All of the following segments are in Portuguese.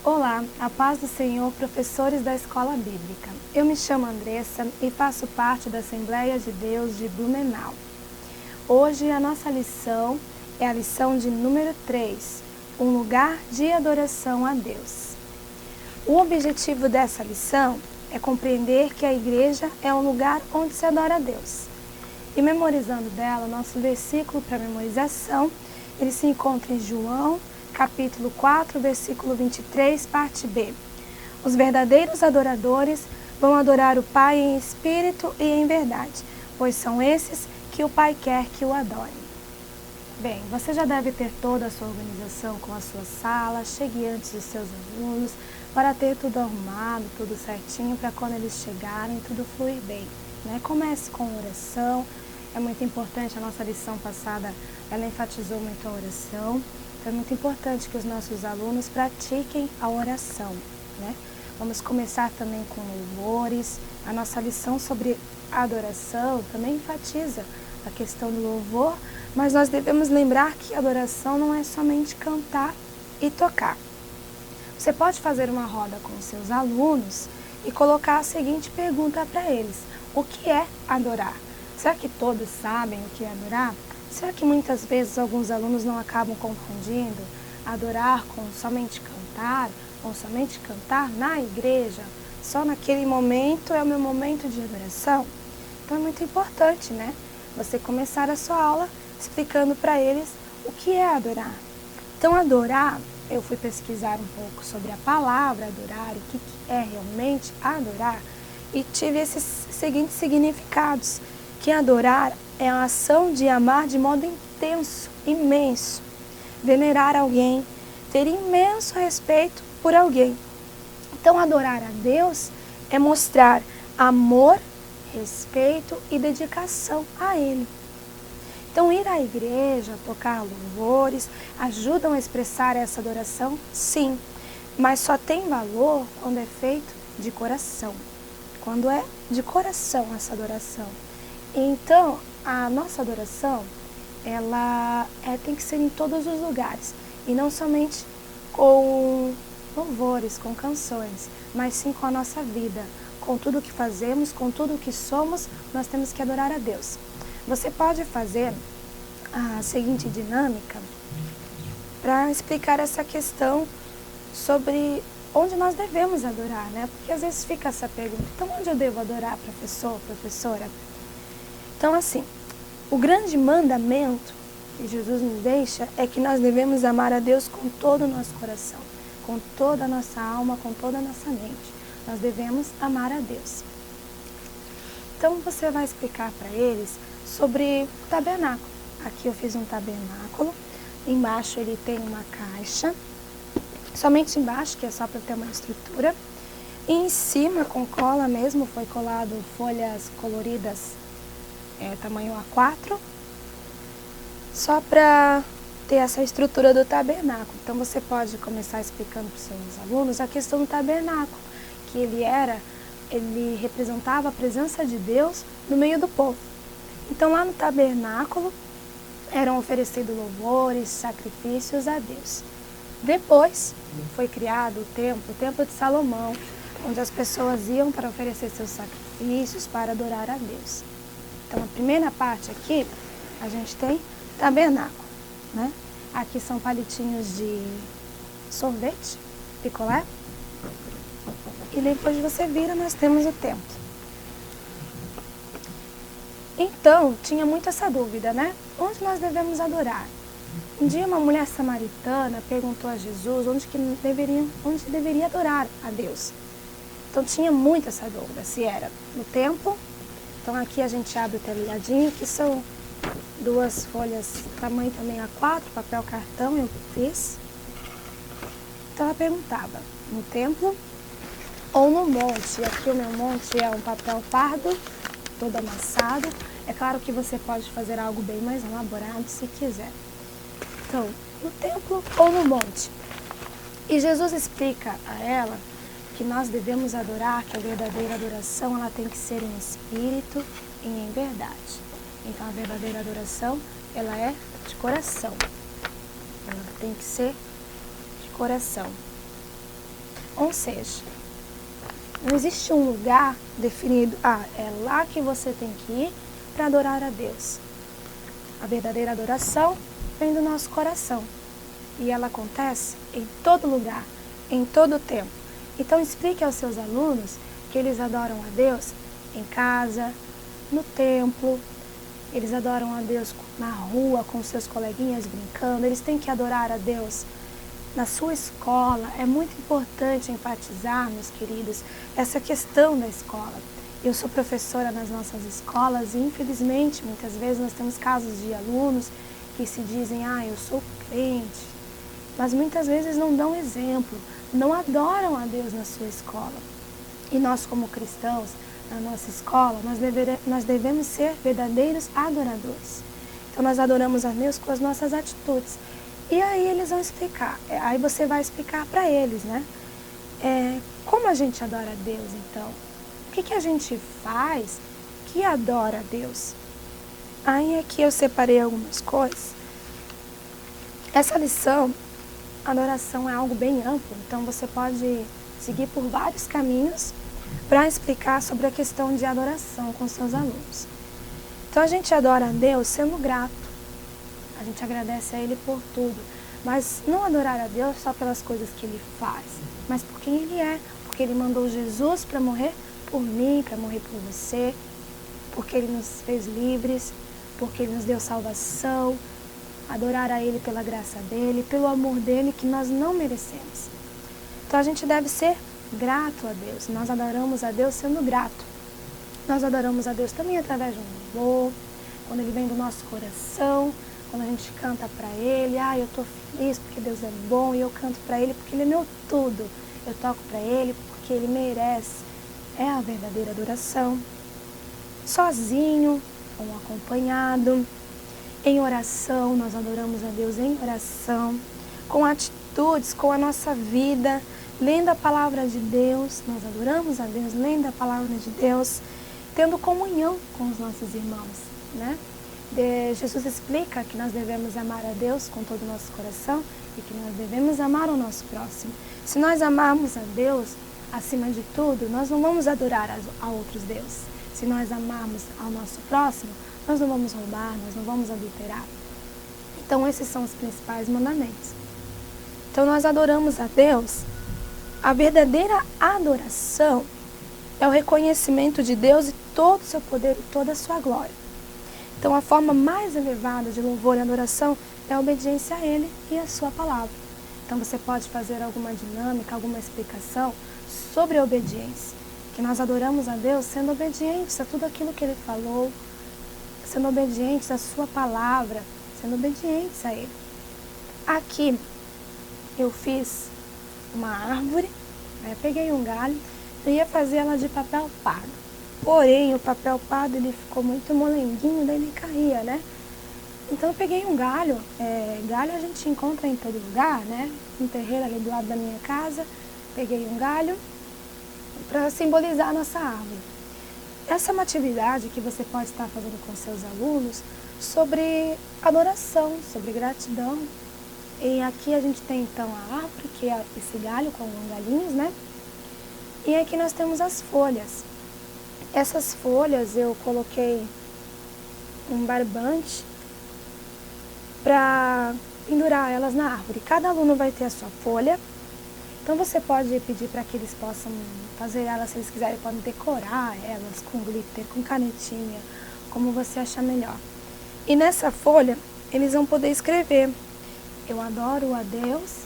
Olá, a paz do Senhor, professores da Escola Bíblica. Eu me chamo Andressa e faço parte da Assembleia de Deus de Blumenau. Hoje a nossa lição é a lição de número 3, um lugar de adoração a Deus. O objetivo dessa lição é compreender que a igreja é um lugar onde se adora a Deus. E memorizando dela, o nosso versículo para memorização, ele se encontra em João, capítulo 4, versículo 23, parte B. Os verdadeiros adoradores vão adorar o Pai em espírito e em verdade, pois são esses que o Pai quer que o adorem. Bem, você já deve ter toda a sua organização com a sua sala, chegue antes dos seus alunos, para ter tudo arrumado, tudo certinho, para quando eles chegarem, tudo fluir bem, né? Comece com oração, é muito importante, a nossa lição passada, ela enfatizou muito a oração. É muito importante que os nossos alunos pratiquem a oração, né? Vamos começar também com louvores. A nossa lição sobre adoração também enfatiza a questão do louvor, mas nós devemos lembrar que a adoração não é somente cantar e tocar. Você pode fazer uma roda com os seus alunos e colocar a seguinte pergunta para eles: o que é adorar? Será que todos sabem o que é adorar? Será que muitas vezes alguns alunos não acabam confundindo adorar com somente cantar, ou somente cantar na igreja? Só naquele momento é o meu momento de adoração? Então é muito importante, né? Você começar a sua aula explicando para eles o que é adorar. Então adorar, eu fui pesquisar um pouco sobre a palavra adorar, o que é realmente adorar, e tive esses seguintes significados, que adorar é a ação de amar de modo intenso, imenso, venerar alguém, ter imenso respeito por alguém. Então, adorar a Deus é mostrar amor, respeito e dedicação a Ele. Então, ir à igreja, tocar louvores, ajudam a expressar essa adoração? Sim, mas só tem valor quando é feito de coração, quando é de coração essa adoração. Então, a nossa adoração, ela tem que ser em todos os lugares, e não somente com louvores, com canções, mas sim com a nossa vida, com tudo que fazemos, com tudo que somos, nós temos que adorar a Deus. Você pode fazer a seguinte dinâmica para explicar essa questão sobre onde nós devemos adorar, né? Porque às vezes fica essa pergunta: então onde eu devo adorar, professor, professora? Então, assim, o grande mandamento que Jesus nos deixa é que nós devemos amar a Deus com todo o nosso coração, com toda a nossa alma, com toda a nossa mente. Nós devemos amar a Deus. Então, você vai explicar para eles sobre o tabernáculo. Aqui eu fiz um tabernáculo, embaixo ele tem uma caixa, somente embaixo, que é só para ter uma estrutura, e em cima, com cola mesmo, foi colado folhas coloridas, tamanho A4, só para ter essa estrutura do tabernáculo. Então você pode começar explicando para os seus alunos a questão do tabernáculo, que ele representava a presença de Deus no meio do povo. Então lá no tabernáculo eram oferecidos louvores, sacrifícios a Deus. Depois foi criado o templo de Salomão, onde as pessoas iam para oferecer seus sacrifícios, para adorar a Deus. Então, a primeira parte aqui, a gente tem tabernáculo, né? Aqui são palitinhos de sorvete, picolé. E depois você vira, nós temos o templo. Então, tinha muito essa dúvida, né? Onde nós devemos adorar? Um dia uma mulher samaritana perguntou a Jesus onde deveria adorar a Deus. Então, tinha muito essa dúvida, se era no templo. Então aqui a gente abre o telhadinho, que são duas folhas, tamanho também A4, papel cartão, eu fiz. Então ela perguntava, no templo ou no monte? E aqui o meu monte é um papel pardo, todo amassado. É claro que você pode fazer algo bem mais elaborado se quiser. Então, no templo ou no monte? E Jesus explica a ela que nós devemos adorar, que a verdadeira adoração ela tem que ser em espírito e em verdade. Então a verdadeira adoração ela é de coração, ela tem que ser de coração. Ou seja, não existe um lugar definido, é lá que você tem que ir para adorar a Deus. A verdadeira adoração vem do nosso coração e ela acontece em todo lugar, em todo tempo. Então explique aos seus alunos que eles adoram a Deus em casa, no templo, eles adoram a Deus na rua com seus coleguinhas brincando, eles têm que adorar a Deus na sua escola. É muito importante enfatizar, meus queridos, essa questão da escola. Eu sou professora nas nossas escolas e, infelizmente, muitas vezes nós temos casos de alunos que se dizem, eu sou crente, mas muitas vezes não dão exemplo, não adoram a Deus na sua escola. E nós, como cristãos, na nossa escola, nós devemos ser verdadeiros adoradores. Então, nós adoramos a Deus com as nossas atitudes. E aí eles vão explicar, aí você vai explicar para eles, né? Como a gente adora a Deus, então? O que a gente faz que adora a Deus? Aí aqui eu separei algumas coisas. Essa lição, adoração é algo bem amplo, então você pode seguir por vários caminhos para explicar sobre a questão de adoração com seus alunos. Então a gente adora a Deus sendo grato. A gente agradece a Ele por tudo, mas não adorar a Deus só pelas coisas que Ele faz, mas por quem Ele é, porque Ele mandou Jesus para morrer por mim, para morrer por você, porque Ele nos fez livres, porque Ele nos deu salvação, adorar a Ele pela graça dEle, pelo amor dEle que nós não merecemos. Então a gente deve ser grato a Deus, nós adoramos a Deus sendo grato. Nós adoramos a Deus também através de um louvor, quando Ele vem do nosso coração, quando a gente canta para Ele, eu estou feliz porque Deus é bom e eu canto para Ele porque Ele é meu tudo. Eu toco para Ele porque Ele merece. É a verdadeira adoração. Sozinho ou acompanhado, em oração, nós adoramos a Deus em oração, com atitudes, com a nossa vida, lendo a palavra de Deus, nós adoramos a Deus lendo a palavra de Deus, tendo comunhão com os nossos irmãos, né? Jesus explica que nós devemos amar a Deus com todo o nosso coração e que nós devemos amar o nosso próximo. Se nós amarmos a Deus acima de tudo, nós não vamos adorar a outros deuses. Se nós amarmos ao nosso próximo, nós não vamos roubar, nós não vamos adulterar. Então esses são os principais mandamentos. Então nós adoramos a Deus. A verdadeira adoração é o reconhecimento de Deus e todo o seu poder e toda a sua glória. Então a forma mais elevada de louvor e adoração é a obediência a Ele e a sua palavra. Então você pode fazer alguma dinâmica, alguma explicação sobre a obediência. Que nós adoramos a Deus sendo obedientes a tudo aquilo que Ele falou, sendo obedientes à sua palavra, sendo obedientes a Ele. Aqui eu fiz uma árvore, eu peguei um galho, eu ia fazer ela de papel pardo. Porém, o papel pardo ele ficou muito molenguinho, daí ele caía, né? Então eu peguei um galho, galho a gente encontra em todo lugar, né? Um terreiro ali do lado da minha casa, peguei um galho para simbolizar a nossa árvore. Essa é uma atividade que você pode estar fazendo com seus alunos sobre adoração, sobre gratidão. E aqui a gente tem então a árvore, que é esse galho com galinhos, né? E aqui nós temos as folhas. Essas folhas eu coloquei um barbante para pendurar elas na árvore. Cada aluno vai ter a sua folha. Então você pode pedir para que eles possam fazer elas, se eles quiserem, podem decorar elas com glitter, com canetinha, como você achar melhor. E nessa folha eles vão poder escrever: eu adoro a Deus,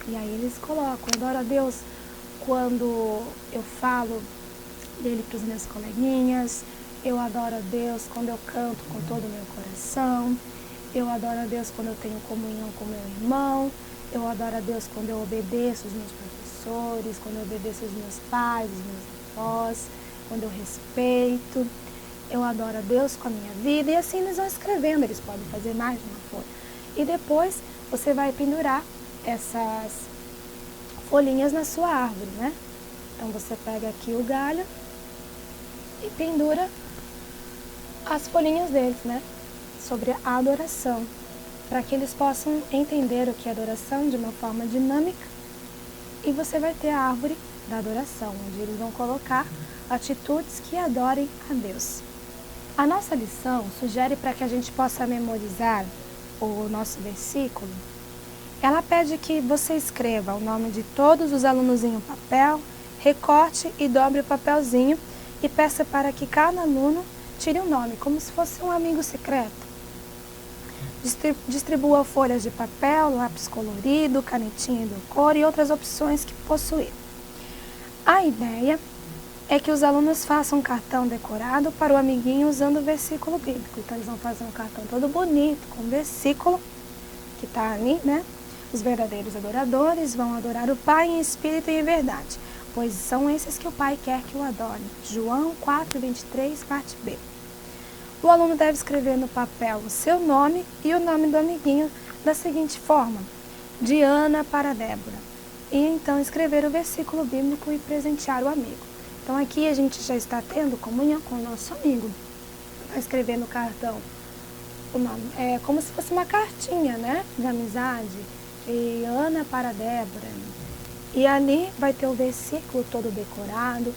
e aí eles colocam: eu adoro a Deus quando eu falo dele para os meus coleguinhas, eu adoro a Deus quando eu canto com todo o meu coração, eu adoro a Deus quando eu tenho comunhão com meu irmão, eu adoro a Deus quando eu obedeço os meus professores, quando eu obedeço os meus pais, os meus avós, quando eu respeito, eu adoro a Deus com a minha vida, e assim eles vão escrevendo, eles podem fazer mais de uma folha. E depois você vai pendurar essas folhinhas na sua árvore, né? Então você pega aqui o galho e pendura as folhinhas deles, né? Sobre a adoração, para que eles possam entender o que é adoração de uma forma dinâmica e você vai ter a árvore da adoração, onde eles vão colocar atitudes que adorem a Deus. A nossa lição sugere para que a gente possa memorizar o nosso versículo. Ela pede que você escreva o nome de todos os alunos em um papel, recorte e dobre o papelzinho e peça para que cada aluno tire um nome, como se fosse um amigo secreto. Distribua folhas de papel, lápis colorido, canetinha de cor e outras opções que possuir. A ideia é que os alunos façam um cartão decorado para o amiguinho usando o versículo bíblico. Então, eles vão fazer um cartão todo bonito, com o versículo que está ali, né? Os verdadeiros adoradores vão adorar o Pai em espírito e em verdade, pois são esses que o Pai quer que o adorem. João 4:23, parte B. O aluno deve escrever no papel o seu nome e o nome do amiguinho da seguinte forma: de Ana para Débora. E então escrever o versículo bíblico e presentear o amigo. Então aqui a gente já está tendo comunhão com o nosso amigo. Vai escrever no cartão o nome. É como se fosse uma cartinha, né? De amizade. De Ana para Débora. E ali vai ter o versículo todo decorado.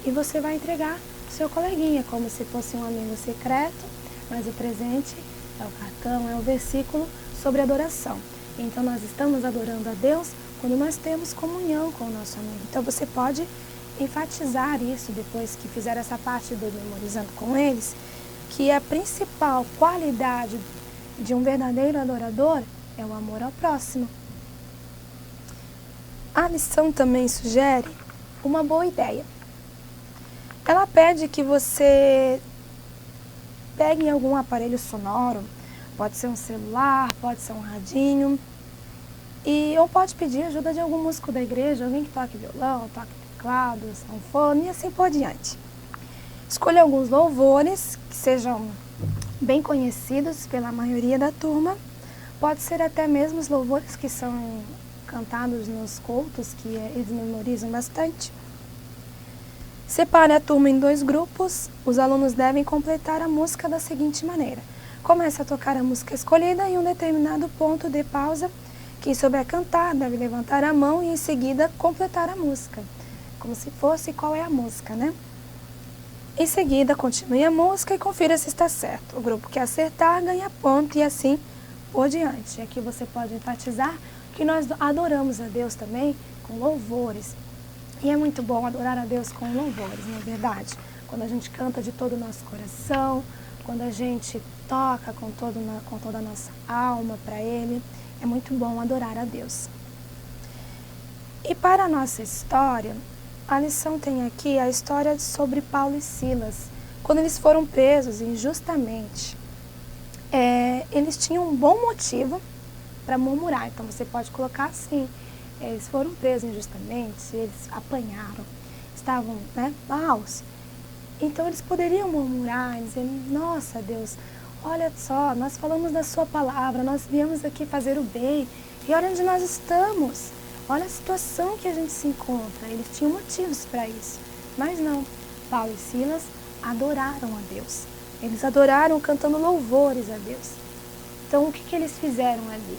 E você vai entregar o seu coleguinha, como se fosse um amigo secreto. Mas o presente é o cartão, é o versículo sobre adoração. Então nós estamos adorando a Deus quando nós temos comunhão com o nosso amigo. Então você pode enfatizar isso depois que fizer essa parte do memorizando com eles, que a principal qualidade de um verdadeiro adorador é o amor ao próximo. A lição também sugere uma boa ideia. Ela pede que você pegue algum aparelho sonoro, pode ser um celular, pode ser um radinho, ou pode pedir ajuda de algum músico da igreja, alguém que toque violão, toque teclado, sanfona e assim por diante. Escolha alguns louvores que sejam bem conhecidos pela maioria da turma. Pode ser até mesmo os louvores que são cantados nos cultos, que eles memorizam bastante. Separe a turma em 2 grupos. Os alunos devem completar a música da seguinte maneira: comece a tocar a música escolhida e em um determinado ponto dê pausa. Quem souber cantar deve levantar a mão e em seguida completar a música, como se fosse qual é a música, né? Em seguida, continue a música e confira se está certo. O grupo que acertar ganha ponto e assim por diante. Aqui você pode enfatizar que nós adoramos a Deus também com louvores. E é muito bom adorar a Deus com louvores, não é verdade? Quando a gente canta de todo o nosso coração, quando a gente toca com toda a nossa alma para Ele, é muito bom adorar a Deus. E para a nossa história, a lição tem aqui a história sobre Paulo e Silas. Quando eles foram presos injustamente, eles tinham um bom motivo para murmurar. Então você pode colocar assim: eles foram presos injustamente, eles apanharam, estavam maus. Então eles poderiam murmurar, dizendo: nossa Deus, olha só, nós falamos da sua palavra, nós viemos aqui fazer o bem, e olha onde nós estamos. Olha a situação que a gente se encontra. Eles tinham motivos para isso. Mas não. Paulo e Silas adoraram a Deus. Eles adoraram cantando louvores a Deus. Então, o que eles fizeram ali?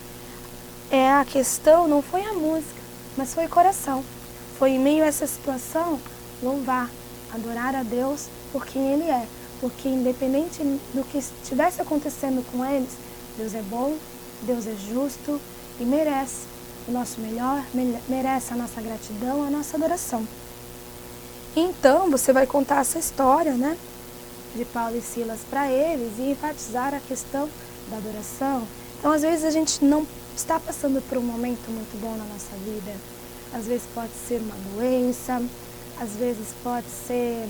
A questão não foi a música, mas foi o coração. Foi em meio a essa situação, louvar, adorar a Deus por quem Ele é. Porque independente do que estivesse acontecendo com eles, Deus é bom, Deus é justo e merece o nosso melhor, merece a nossa gratidão, a nossa adoração. Então, você vai contar essa história, de Paulo e Silas para eles e enfatizar a questão da adoração. Então, às vezes a gente não está passando por um momento muito bom na nossa vida. Às vezes pode ser uma doença, às vezes pode ser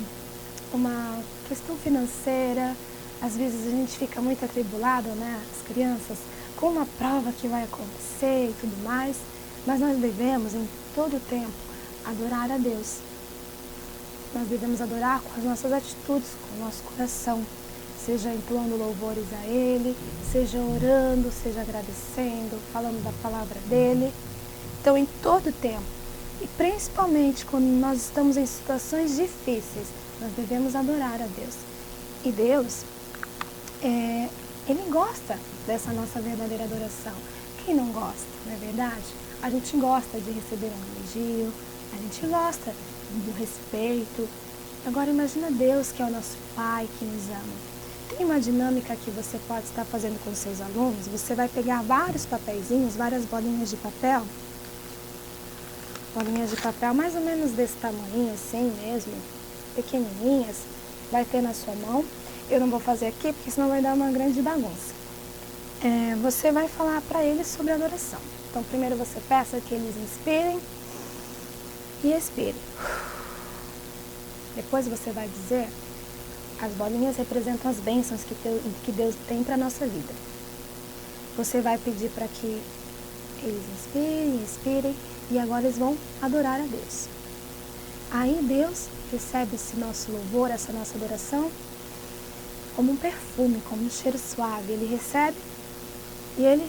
uma questão financeira, às vezes a gente fica muito atribulado, as crianças, com uma prova que vai acontecer e tudo mais, mas nós devemos, em todo o tempo, adorar a Deus. Nós devemos adorar com as nossas atitudes, com o nosso coração, seja entoando louvores a Ele, seja orando, seja agradecendo, falando da palavra dEle. Então, em todo o tempo, e principalmente quando nós estamos em situações difíceis, nós devemos adorar a Deus. E Deus, Ele gosta dessa nossa verdadeira adoração. Quem não gosta, não é verdade? A gente gosta de receber um elogio, a gente gosta do respeito. Agora imagina Deus, que é o nosso Pai, que nos ama. Tem uma dinâmica que você pode estar fazendo com seus alunos. Você vai pegar vários papeizinhos, várias bolinhas de papel mais ou menos desse tamanho, assim mesmo, pequenininhas, vai ter na sua mão. Eu não vou fazer aqui, porque senão vai dar uma grande bagunça. Você vai falar para eles sobre adoração. Então, primeiro você peça que eles inspirem e expirem. Depois você vai dizer, as bolinhas representam as bênçãos que Deus tem para a nossa vida. Você vai pedir para que eles inspirem, expirem, e agora eles vão adorar a Deus. Aí Deus recebe esse nosso louvor, essa nossa adoração, como um perfume, como um cheiro suave. Ele recebe e ele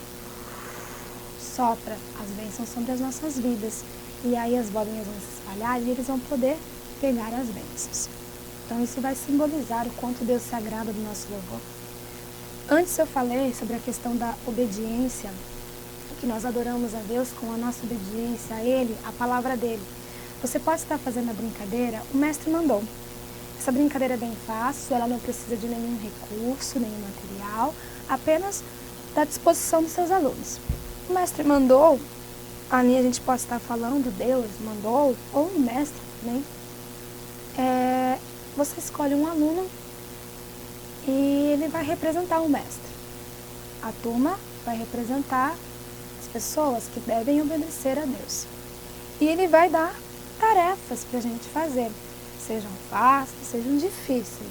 sopra as bênçãos sobre as nossas vidas. E aí as bolinhas vão se espalhar e eles vão poder pegar as bênçãos. Então isso vai simbolizar o quanto Deus se agrada do nosso louvor. Antes eu falei sobre a questão da obediência, que nós adoramos a Deus com a nossa obediência a Ele, a palavra dEle. Você pode estar fazendo a brincadeira, o mestre mandou. Essa brincadeira é bem fácil, ela não precisa de nenhum recurso, nenhum material, apenas da disposição dos seus alunos. O mestre mandou, ali a gente pode estar falando, Deus mandou, ou o mestre também. Você escolhe um aluno e ele vai representar o mestre. A turma vai representar as pessoas que devem obedecer a Deus. E ele vai dar tarefas para a gente fazer, sejam fáceis, sejam difíceis.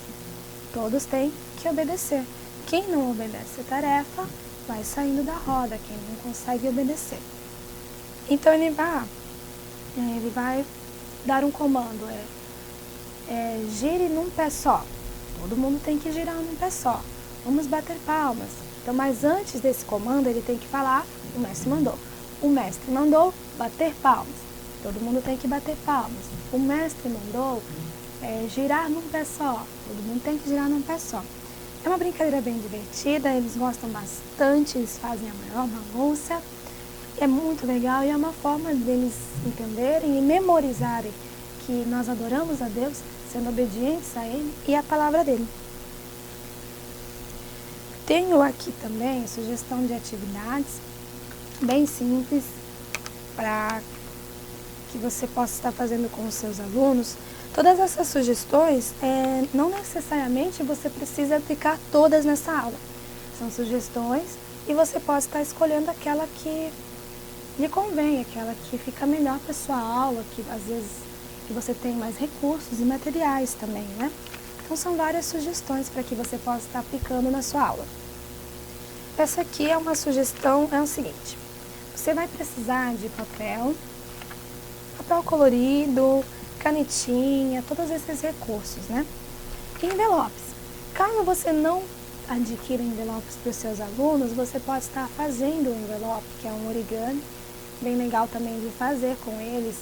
Todos têm que obedecer. Quem não obedece a tarefa vai saindo da roda, quem não consegue obedecer. Então ele vai dar um comando, gire num pé só. Todo mundo tem que girar num pé só. Vamos bater palmas. Então, mas antes desse comando, ele tem que falar, o mestre mandou. O mestre mandou bater palmas. Todo mundo tem que bater palmas. O mestre mandou girar num pé só. Todo mundo tem que girar num pé só. É uma brincadeira bem divertida, eles gostam bastante, eles fazem a maior bagunça. É muito legal e é uma forma deles entenderem e memorizarem que nós adoramos a Deus, sendo obedientes a Ele e a palavra dEle. Tenho aqui também sugestão de atividades bem simples para que você possa estar fazendo com os seus alunos. Todas essas sugestões, não necessariamente você precisa aplicar todas nessa aula. São sugestões e você pode estar escolhendo aquela que lhe convém, aquela que fica melhor para a sua aula, que às vezes que você tem mais recursos e materiais também, né? Então são várias sugestões para que você possa estar aplicando na sua aula. Essa aqui é uma sugestão, é o seguinte, você vai precisar de papel colorido, canetinha, todos esses recursos, né? E envelopes. Caso você não adquira envelopes para os seus alunos, você pode estar fazendo um envelope, que é um origami, bem legal também de fazer com eles.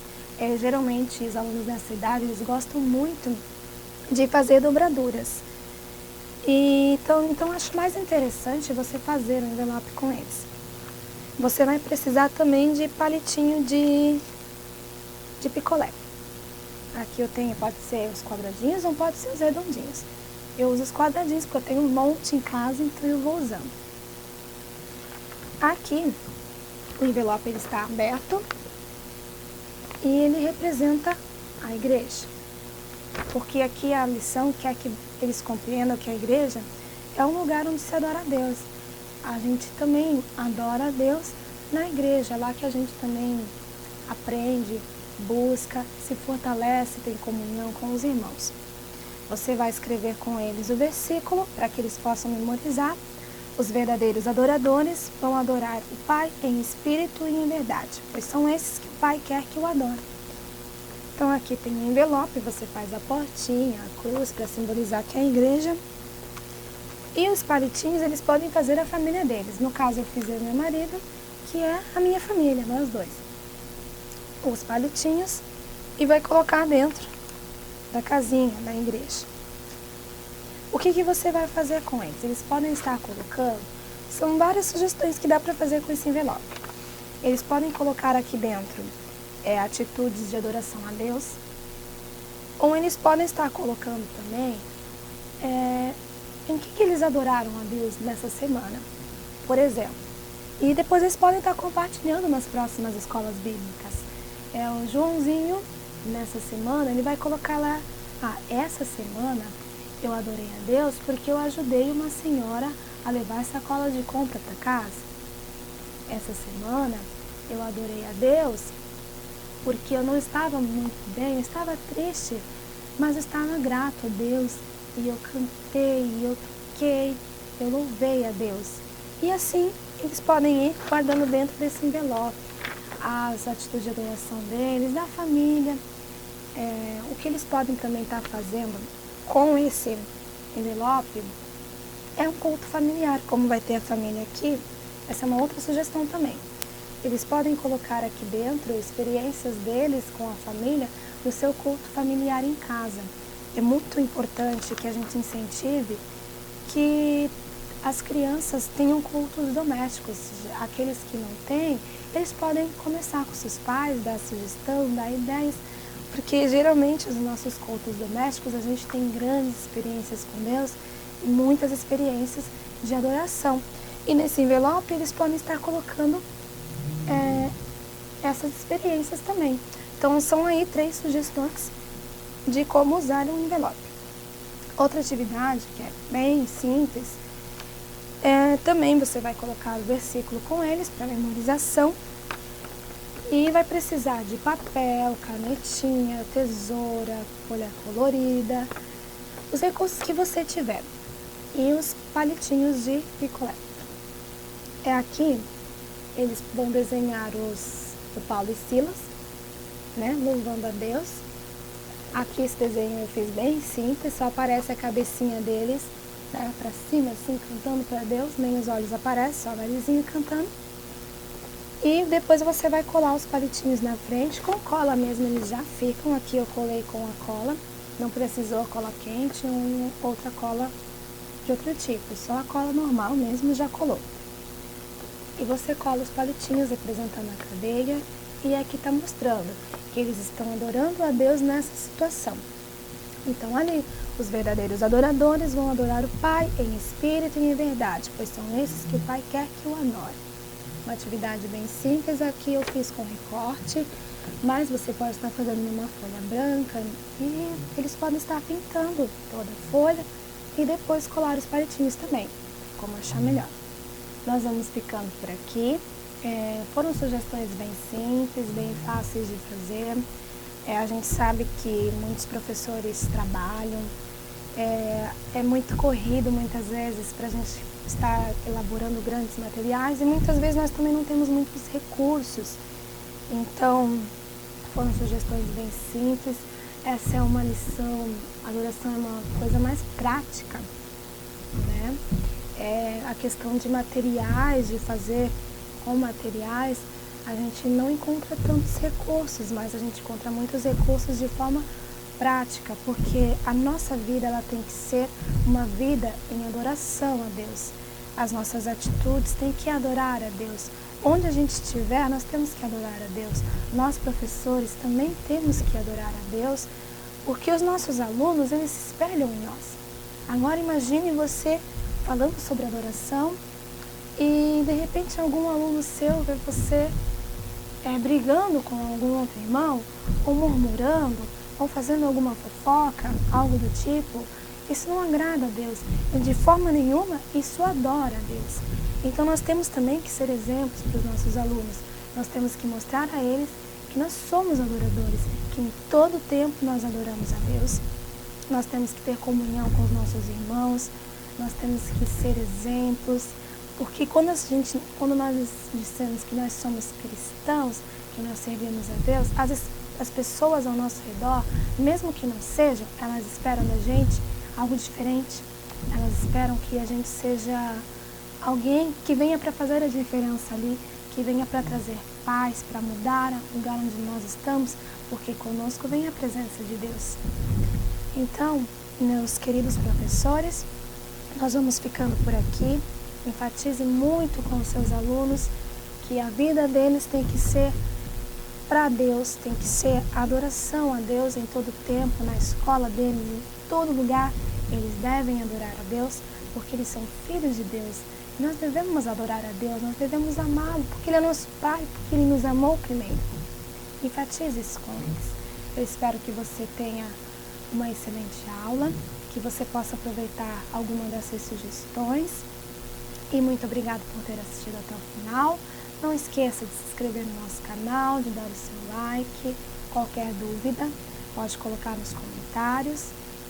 Geralmente os alunos nessa idade, eles gostam muito de fazer dobraduras. Então acho mais interessante você fazer um envelope com eles. Você vai precisar também de palitinho de picolé. Aqui eu tenho, pode ser os quadradinhos ou pode ser os redondinhos. Eu uso os quadradinhos porque eu tenho um monte em casa, então eu vou usando. Aqui o envelope ele está aberto e ele representa a igreja. Porque aqui a lição quer que eles compreendam que a igreja é um lugar onde se adora a Deus. A gente também adora a Deus na igreja, lá que a gente também aprende, busca, se fortalece, tem comunhão com os irmãos. Você vai escrever com eles o versículo para que eles possam memorizar. Os verdadeiros adoradores vão adorar o Pai em espírito e em verdade, pois são esses que o Pai quer que o adore. Então aqui tem um envelope, você faz a portinha, a cruz para simbolizar que é a igreja. E os palitinhos eles podem fazer a família deles. No caso eu fiz eu e meu marido, que é a minha família, nós dois. Os palitinhos e vai colocar dentro da casinha da igreja. O que você vai fazer com eles? Eles podem estar colocando, são várias sugestões que dá para fazer com esse envelope. eles podem colocar aqui dentro atitudes de adoração a Deus, ou eles podem estar colocando também em que eles adoraram a Deus nessa semana, por exemplo. E depois eles podem estar compartilhando nas próximas escolas bíblicas. O Joãozinho, nessa semana, ele vai colocar lá, essa semana eu adorei a Deus porque eu ajudei uma senhora a levar sacola de compra para casa. Essa semana eu adorei a Deus porque eu não estava muito bem, eu estava triste, mas eu estava grato a Deus, e eu cantei, eu toquei, eu louvei a Deus. E assim, eles podem ir guardando dentro desse envelope as atitudes de adoração deles, da família, o que eles podem também estar fazendo com esse envelope é um culto familiar, como vai ter a família aqui. Essa é uma outra sugestão também. Eles podem colocar aqui dentro experiências deles com a família no seu culto familiar em casa. É muito importante que a gente incentive que as crianças tenham cultos domésticos. Aqueles que não têm, eles podem começar com seus pais, dar sugestão, dar ideias, porque geralmente nos nossos cultos domésticos a gente tem grandes experiências com Deus e muitas experiências de adoração. E nesse envelope eles podem estar colocando essas experiências também. Então são aí 3 sugestões de como usar um envelope. Outra atividade que é bem simples, também você vai colocar o versículo com eles para memorização e vai precisar de papel, canetinha, tesoura, folha colorida, os recursos que você tiver e os palitinhos de picolé. Aqui eles vão desenhar o Paulo e Silas, louvando a Deus. Aqui esse desenho eu fiz bem simples, só aparece a cabecinha deles, para cima, assim, cantando para Deus, nem os olhos aparecem, só o narizinho cantando. E depois você vai colar os palitinhos na frente, com cola mesmo eles já ficam. Aqui eu colei com a cola, não precisou cola quente ou outra cola de outro tipo, só a cola normal mesmo já colou. E você cola os palitinhos representando a cadeia, e aqui está mostrando que eles estão adorando a Deus nessa situação. Então ali, os verdadeiros adoradores vão adorar o Pai em espírito e em verdade, pois são esses que o Pai quer que o adore. Uma atividade bem simples, aqui eu fiz com recorte, mas você pode estar fazendo numa folha branca e eles podem estar pintando toda a folha e depois colar os palitinhos também, como achar melhor. Nós vamos ficando por aqui. Foram sugestões bem simples, bem fáceis de fazer. A gente sabe que muitos professores trabalham, é muito corrido muitas vezes para a gente estar elaborando grandes materiais e muitas vezes nós também não temos muitos recursos. Então, foram sugestões bem simples. Essa é uma lição, a adoração é uma coisa mais prática, a questão de materiais, de fazer com materiais, a gente não encontra tantos recursos, mas a gente encontra muitos recursos de forma prática, porque a nossa vida ela tem que ser uma vida em adoração a Deus. As nossas atitudes têm que adorar a Deus. Onde a gente estiver, nós temos que adorar a Deus. Nós, professores, também temos que adorar a Deus, porque os nossos alunos, eles se espelham em nós. Agora imagine você falando sobre adoração e de repente algum aluno seu vê você brigando com algum outro irmão, ou murmurando, ou fazendo alguma fofoca, algo do tipo. Isso não agrada a Deus, e de forma nenhuma isso adora a Deus. Então nós temos também que ser exemplos para os nossos alunos. Nós temos que mostrar a eles que nós somos adoradores, que em todo tempo nós adoramos a Deus. Nós temos que ter comunhão com os nossos irmãos, nós temos que ser exemplos, porque quando nós dissemos que nós somos cristãos, que nós servimos a Deus, as pessoas ao nosso redor, mesmo que não sejam, elas esperam da gente algo diferente. Elas esperam que a gente seja alguém que venha para fazer a diferença ali, que venha para trazer paz, para mudar o lugar onde nós estamos, porque conosco vem a presença de Deus. Então, meus queridos professores, nós vamos ficando por aqui. Enfatize muito com os seus alunos que a vida deles tem que ser para Deus, tem que ser adoração a Deus em todo tempo, na escola deles, em todo lugar. Eles devem adorar a Deus porque eles são filhos de Deus. E nós devemos adorar a Deus, nós devemos amá-lo, porque Ele é nosso Pai, porque Ele nos amou primeiro. Enfatize isso com eles. Eu espero que você tenha uma excelente aula, que você possa aproveitar alguma dessas sugestões. E muito obrigada por ter assistido até o final. Não esqueça de se inscrever no nosso canal, de dar o seu like. Qualquer dúvida, pode colocar nos comentários.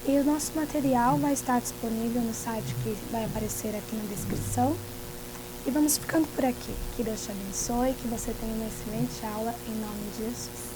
E o nosso material vai estar disponível no site que vai aparecer aqui na descrição. E vamos ficando por aqui. Que Deus te abençoe, que você tenha uma excelente aula em nome de Jesus.